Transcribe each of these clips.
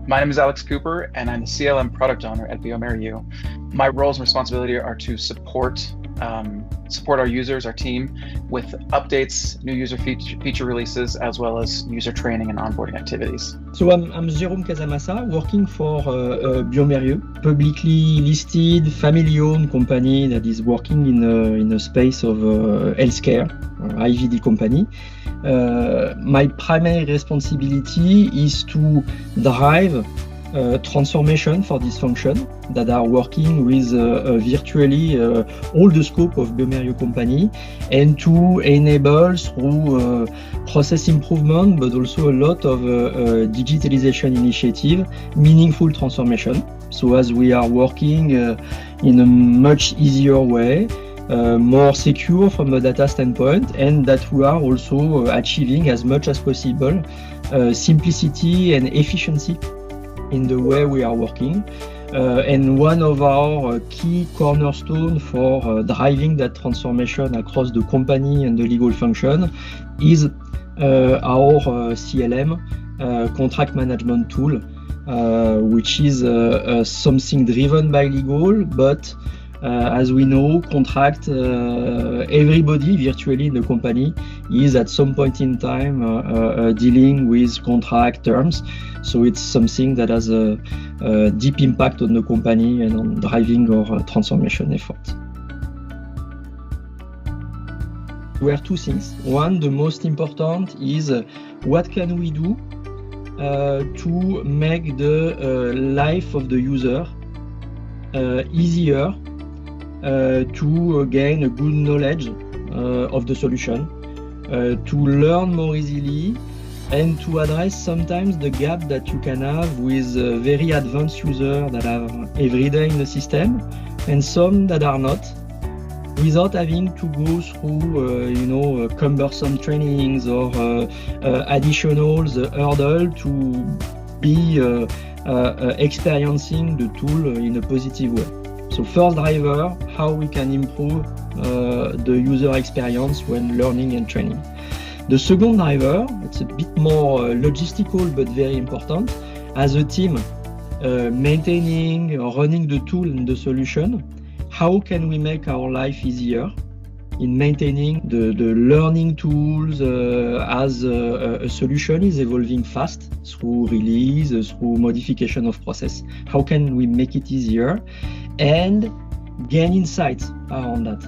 My name is Alex Cooper, and I'm the CLM product owner at BioMérieux. My roles and responsibility are to support our users, our team, with updates, new user feature releases, as well as user training and onboarding activities. So I'm Jerome Casamassa, working for BioMérieux, publicly listed, family-owned company that is working in a space of healthcare, IVD company. My primary responsibility is to drive transformation for this function that are working with virtually all the scope of BioMérieux company, and to enable through process improvement, but also a lot of digitalization initiative, meaningful transformation. So as we are working in a much easier way, more secure from a data standpoint, and that we are also achieving as much as possible simplicity and efficiency in the way we are working. And one of our key cornerstones for driving that transformation across the company and the legal function is our CLM, contract management tool, which is something driven by legal, but as we know, contract, everybody virtually in the company is at some point in time dealing with contract terms. So it's something that has a deep impact on the company and on driving our transformation efforts. There are two things. One, the most important is what can we do to make the life of the user easier, to gain a good knowledge of the solution, to learn more easily, and to address sometimes the gap that you can have with very advanced users that are every day in the system and some that are not, without having to go through cumbersome trainings or additional hurdle to be experiencing the tool in a positive way. So first driver, how we can improve the user experience when learning and training. The second driver, it's a bit more logistical but very important. As a team, maintaining or running the tool and the solution, how can we make our life easier in maintaining the learning tools as a solution is evolving fast through release, through modification of process. How can we make it easier and gain insights around that?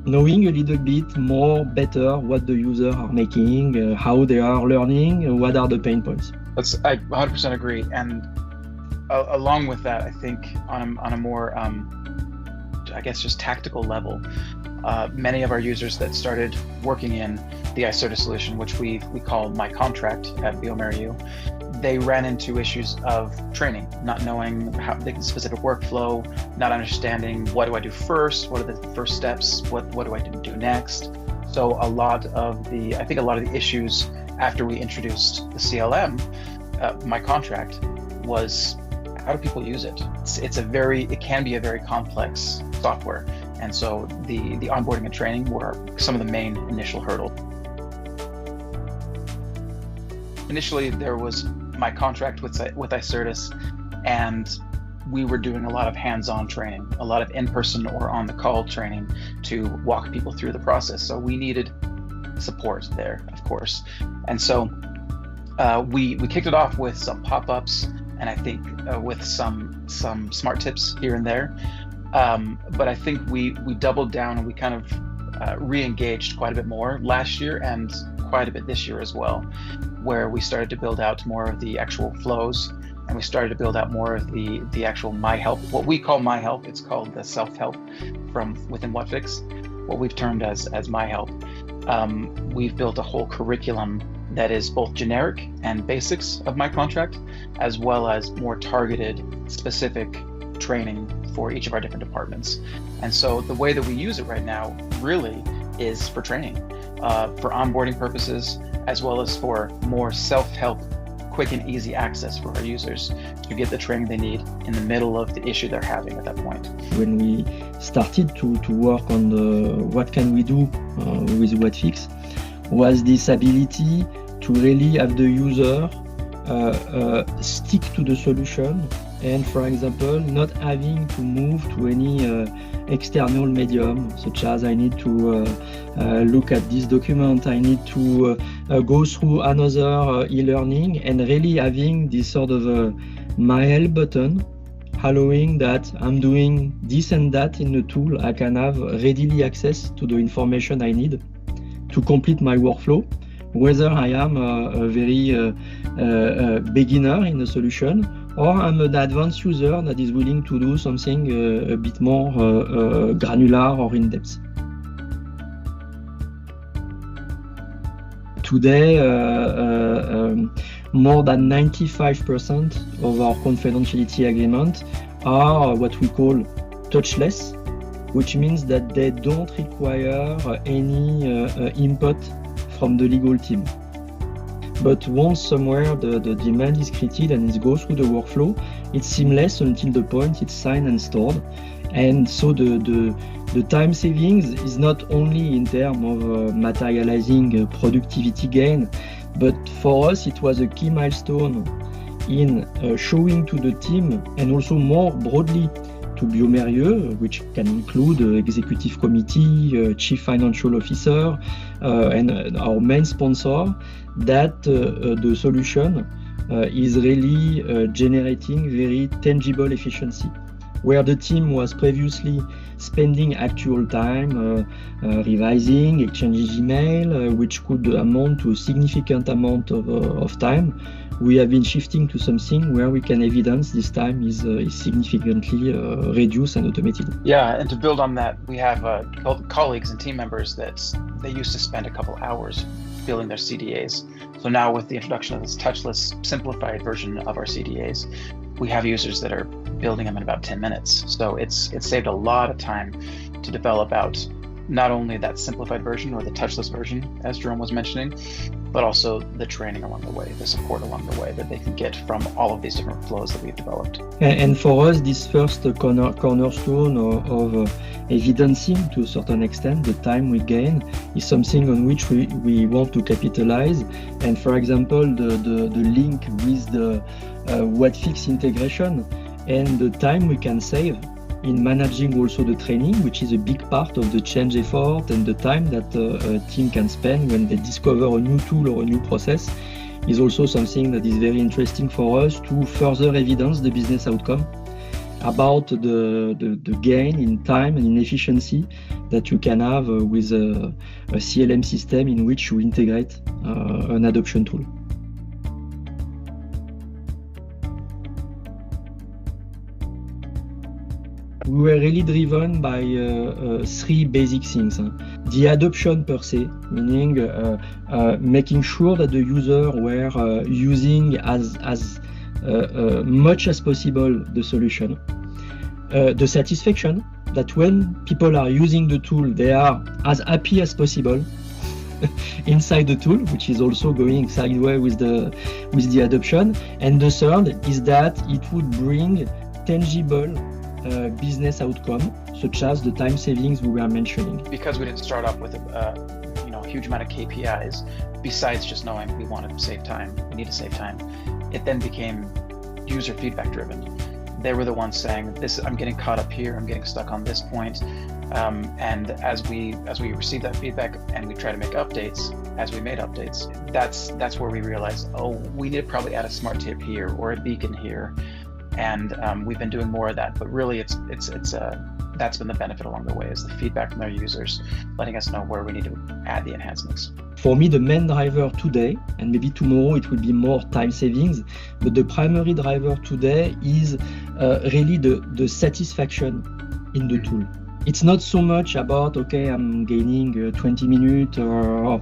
Knowing a little bit more better what the users are making, how they are learning, what are the pain points. I 100% agree. And along with that, I think on a more, just tactical level, many of our users that started working in the iCerta solution, which we call My Contract at BioMérieux, they ran into issues of training, not knowing how the specific workflow, not understanding what do I do first, what are the first steps, what do I do next. So a lot of the issues after we introduced the CLM, My Contract, was how do people use it? It can be a very complex software. And so the onboarding and training were some of the main initial hurdles. Initially, there was My Contract with iCerta, and we were doing a lot of hands-on training, a lot of in-person or on-the-call training to walk people through the process. So we needed support there, of course. And so we kicked it off with some pop-ups, and I think with some smart tips here and there. But I think we doubled down and we kind of re-engaged quite a bit more last year and quite a bit this year as well, where we started to build out more of the actual flows, and we started to build out more of the actual My Help, what we call My Help. It's called the self-help from within Whatfix, what we've termed as My Help. We've built a whole curriculum that is both generic and basics of My Contract, as well as more targeted, specific training for each of our different departments. And so the way that we use it right now really is for training, for onboarding purposes, as well as for more self-help, quick and easy access for our users to get the training they need in the middle of the issue they're having at that point. When we started to work on what can we do with Whatfix, was this ability to really have the user stick to the solution, and for example, not having to move to any external medium, such as I need to look at this document, I need to go through another e-learning, and really having this sort of my help button, allowing that I'm doing this and that in the tool. I can have readily access to the information I need to complete my workflow, whether I am a very beginner in the solution, or I'm an advanced user that is willing to do something a bit more granular or in-depth. Today, more than 95% of our confidentiality agreements are what we call touchless, which means that they don't require any input from the legal team. But once somewhere the demand is created and it goes through the workflow, it's seamless until the point it's signed and stored. And so the time savings is not only in terms of materializing productivity gain, but for us it was a key milestone in showing to the team, and also more broadly to BioMérieux, which can include executive committee, chief financial officer, and our main sponsor, that the solution is really generating very tangible efficiency. Where the team was previously spending actual time revising, exchanging email, which could amount to a significant amount of time, we have been shifting to something where we can evidence this time is significantly reduced and automated. Yeah, and to build on that, we have colleagues and team members that they used to spend a couple hours building their CDAs. So now with the introduction of this touchless, simplified version of our CDAs, we have users that are building them in about 10 minutes. So it's saved a lot of time to develop out not only that simplified version or the touchless version, as Jerome was mentioning, but also the training along the way, the support along the way that they can get from all of these different flows that we've developed. And for us, this first cornerstone of evidencing to a certain extent the time we gain is something on which we want to capitalize. And for example, the link with the Whatfix integration and the time we can save in managing also the training, which is a big part of the change effort, and the time that a team can spend when they discover a new tool or a new process is also something that is very interesting for us to further evidence the business outcome about the gain in time and in efficiency that you can have with a CLM system in which you integrate an adoption tool. We were really driven by three basic things. The adoption per se, meaning making sure that the user were using as much as possible the solution. The satisfaction, that when people are using the tool, they are as happy as possible inside the tool, which is also going sideways with the adoption. And the third is that it would bring tangible business outcome, such as the time savings we were mentioning. Because we didn't start off with a huge amount of KPIs, besides just knowing we wanted to save time, we need to save time, it then became user feedback driven. They were the ones saying, "This, I'm getting caught up here, I'm getting stuck on this point." And as we received that feedback and we try to make updates, as we made updates, that's where we realized, oh, we need to probably add a smart tip here or a beacon here. And we've been doing more of that, but really it's that's been the benefit along the way, is the feedback from our users, letting us know where we need to add the enhancements. For me, the main driver today, and maybe tomorrow it will be more time savings, but the primary driver today is really the satisfaction in the tool. It's not so much about, okay, I'm gaining 20 minutes or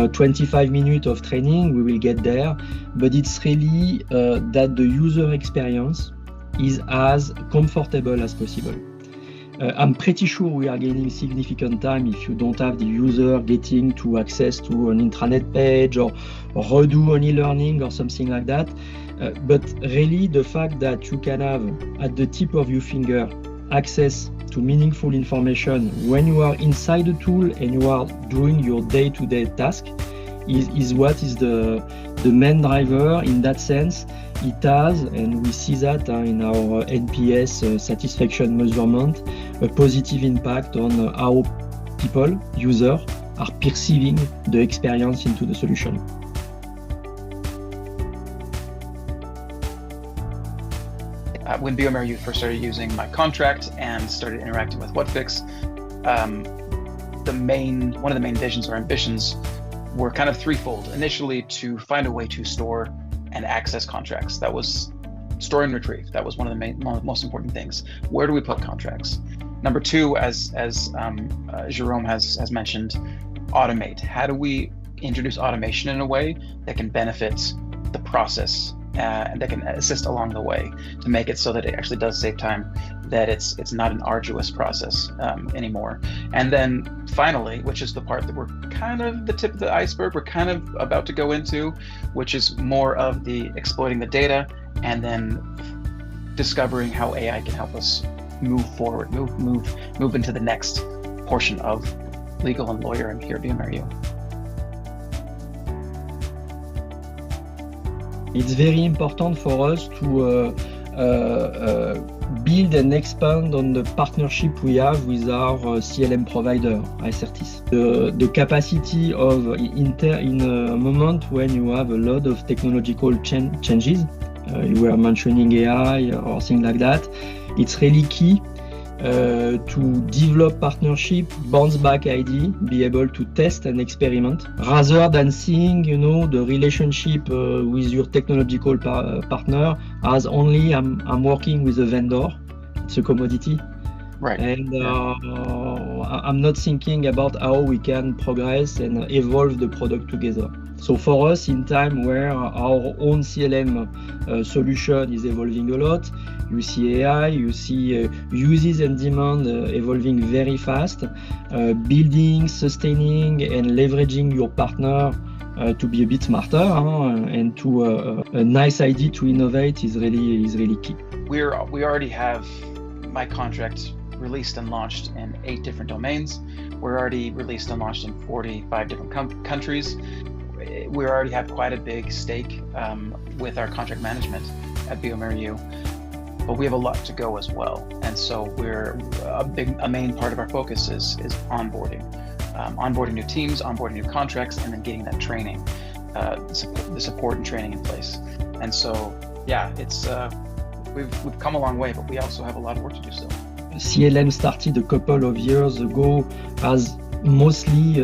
25 minutes of training, we will get there, but it's really that the user experience is as comfortable as possible. I'm pretty sure we are gaining significant time if you don't have the user getting to access to an intranet page or redo an e-learning or something like that. But really the fact that you can have at the tip of your finger access to meaningful information when you are inside the tool and you are doing your day-to-day task is what is the main driver in that sense. It has, and we see that in our NPS satisfaction measurement, a positive impact on how people, users, are perceiving the experience into the solution. When BioMérieux first started using my contract and started interacting with Whatfix, one of the main visions or ambitions were kind of threefold. Initially, to find a way to store and access contracts. That was store and retrieve. That was one of the most important things. Where do we put contracts? Number two, as Jerome has mentioned, automate. How do we introduce automation in a way that can benefit the process and that can assist along the way to make it so that it actually does save time, that it's not an arduous process anymore. And then finally, which is the part that we're kind of the tip of the iceberg, we're kind of about to go into, which is more of the exploiting the data and then discovering how AI can help us move forward, move into the next portion of legal and lawyering here at BioMérieux. It's very important for us to build and expand on the partnership we have with our CLM provider, Icertis. The capacity of in a moment when you have a lot of technological changes, you were mentioning AI or things like that, it's really key to develop partnership, bounce back ID, be able to test and experiment, rather than seeing, the relationship with your technological partner as only I'm working with a vendor. It's a commodity. Right. And I'm not thinking about how we can progress and evolve the product together. So for us, in time where our own CLM solution is evolving a lot, you see AI, you see uses and demand evolving very fast, building, sustaining, and leveraging your partner to be a bit smarter and to a nice idea to innovate is really key. We already have my contract released and launched in 8 different domains. We're already released and launched in 45 different countries. We already have quite a big stake with our contract management at BioMérieux, but we have a lot to go as well. And so we're a main part of our focus is onboarding, onboarding new teams, onboarding new contracts, and then getting that training, the support and training in place. And so, yeah, it's we've come a long way, but we also have a lot of work to do still. CLM started a couple of years ago as mostly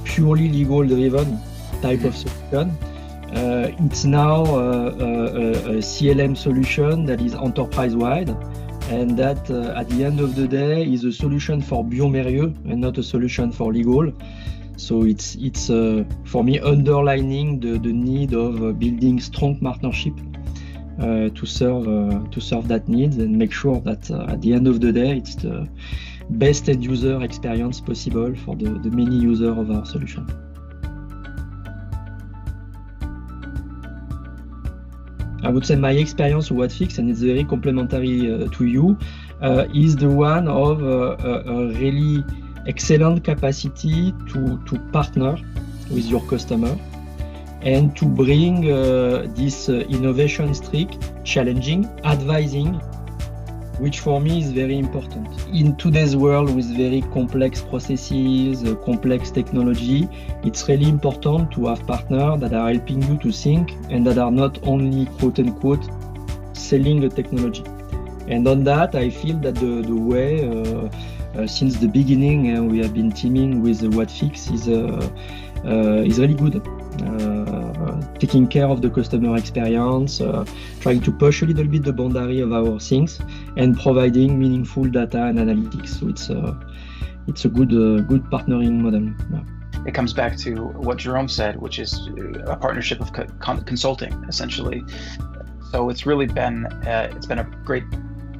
purely legal driven type of solution. It's now a CLM solution that is enterprise-wide, and that at the end of the day is a solution for BioMérieux and not a solution for legal. So it's for me underlining the need of building strong partnership to serve that need and make sure that at the end of the day it's the best end user experience possible for the many users of our solution. I would say my experience with Whatfix, and it's very complementary to you, is the one of a really excellent capacity to partner with your customer and to bring this innovation streak, challenging, advising, which for me is very important. In today's world with very complex processes, complex technology, it's really important to have partners that are helping you to think and that are not only quote unquote selling the technology. And on that, I feel that the way since the beginning we have been teaming with Whatfix is really good. Taking care of the customer experience, trying to push a little bit the boundary of our things, and providing meaningful data and analytics. So it's a good partnering model. Yeah. It comes back to what Jerome said, which is a partnership of consulting, essentially. So it's really been a great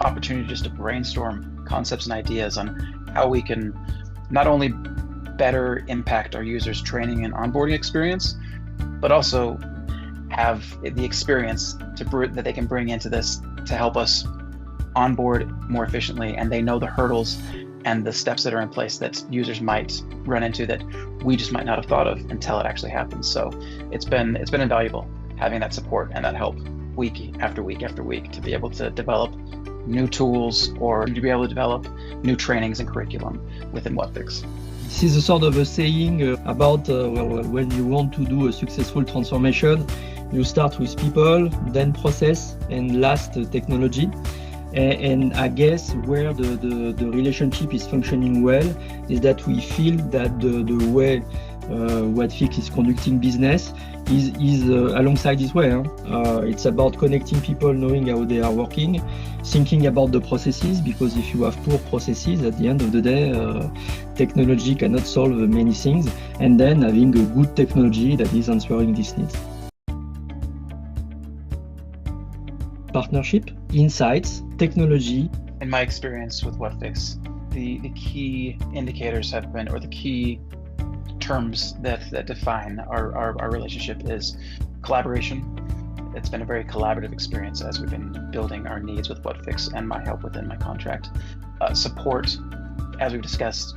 opportunity just to brainstorm concepts and ideas on how we can not only better impact our users' training and onboarding experience, but also have the experience that they can bring into this to help us onboard more efficiently, and they know the hurdles and the steps that are in place that users might run into that we just might not have thought of until it actually happens. So it's been invaluable having that support and that help week after week after week to be able to develop new tools or to be able to develop new trainings and curriculum within Whatfix. This is a sort of a saying about when you want to do a successful transformation, you start with people, then process, and last technology. And I guess where the relationship is functioning well is that we feel that the way Whatfix is conducting business is alongside this way. It's about connecting people, knowing how they are working, thinking about the processes, because if you have poor processes, at the end of the day, technology cannot solve many things, and then having a good technology that is answering these needs. Partnership, insights, technology. In my experience with Whatfix, the key indicators have been, or the key terms that define our relationship is collaboration. It's been a very collaborative experience as we've been building our needs with Whatfix and my help within my contract. Support, as we've discussed,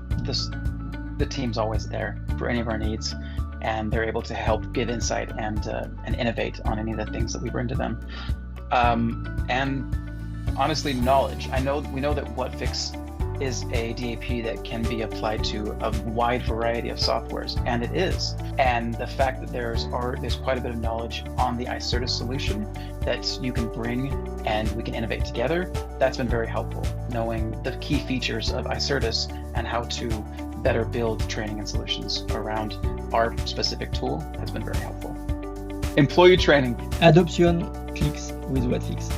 the team's always there for any of our needs, and they're able to help give insight and innovate on any of the things that we bring to them. And honestly, knowledge. We know that Whatfix is a DAP that can be applied to a wide variety of softwares, and it is. And the fact that there's quite a bit of knowledge on the iCertis solution that you can bring and we can innovate together, that's been very helpful. Knowing the key features of iCertis and how to better build training and solutions around our specific tool has been very helpful. Employee training. Adoption clicks with Whatfix.